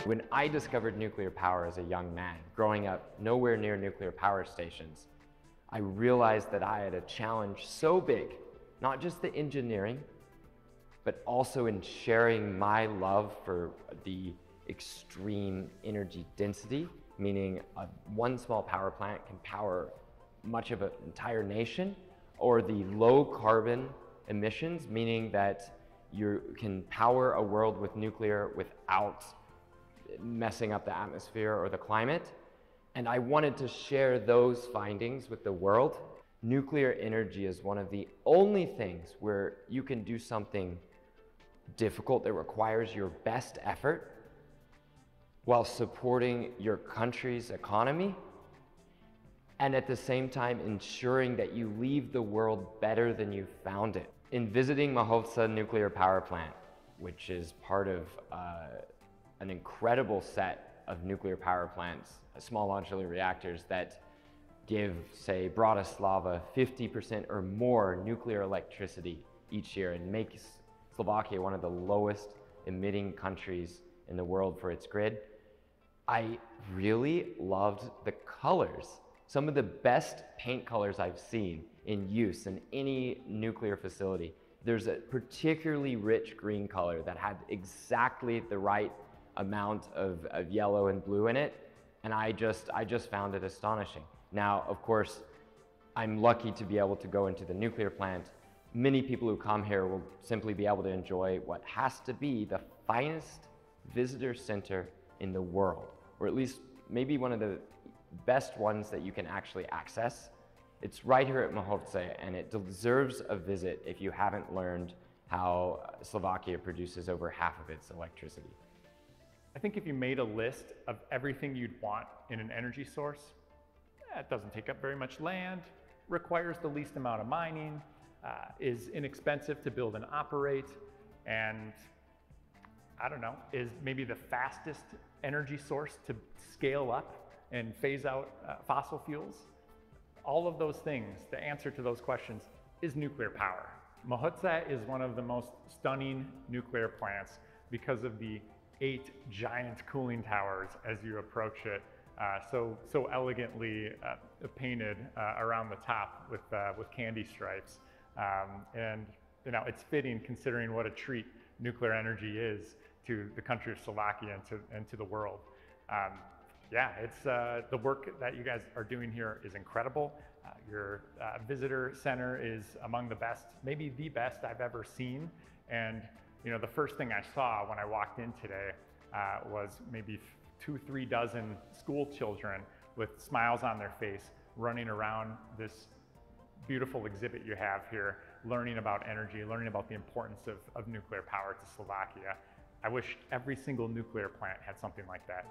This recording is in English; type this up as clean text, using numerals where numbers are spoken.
When I discovered nuclear power as a young man, growing up nowhere near nuclear power stations, I realized that I had a challenge so big, not just the engineering, but also in sharing my love for the extreme energy density, meaning one small power plant can power much of an entire nation, or the low carbon emissions, meaning that you can power a world with nuclear without messing up the atmosphere or the climate. And I wanted to share those findings with the world. Nuclear energy is one of the only things where you can do something difficult that requires your best effort while supporting your country's economy, and at the same time ensuring that you leave the world better than you found it. In visiting Mochovce nuclear power plant, which is part of an incredible set of nuclear power plants, small modular reactors that give, say, Bratislava 50% or more nuclear electricity each year and makes Slovakia one of the lowest emitting countries in the world for its grid. I really loved the colors. Some of the best paint colors I've seen in use in any nuclear facility. There's a particularly rich green color that had exactly the right amount of yellow and blue in it, and I just found it astonishing. Now, of course, I'm lucky to be able to go into the nuclear plant. Many people who come here will simply be able to enjoy what has to be the finest visitor center in the world, or at least maybe one of the best ones that you can actually access. It's right here at Mochovce, and it deserves a visit if you haven't learned how Slovakia produces over half of its electricity. I think if you made a list of everything you'd want in an energy source, it doesn't take up very much land, requires the least amount of mining, is inexpensive to build and operate, and I don't know, is maybe the fastest energy source to scale up and phase out fossil fuels. All of those things, the answer to those questions is nuclear power. Mochovce is one of the most stunning nuclear plants because of the 8 giant cooling towers as you approach it, so elegantly painted around the top with candy stripes. And you know, it's fitting considering what a treat nuclear energy is to the country of Slovakia and to the world. Yeah, it's the work that you guys are doing here is incredible. Your visitor center is among the best, maybe the best I've ever seen. And you know, the first thing I saw when I walked in today was maybe 2-3 dozen school children with smiles on their face running around this beautiful exhibit you have here, learning about energy, learning about the importance of nuclear power to Slovakia. I wish every single nuclear plant had something like that.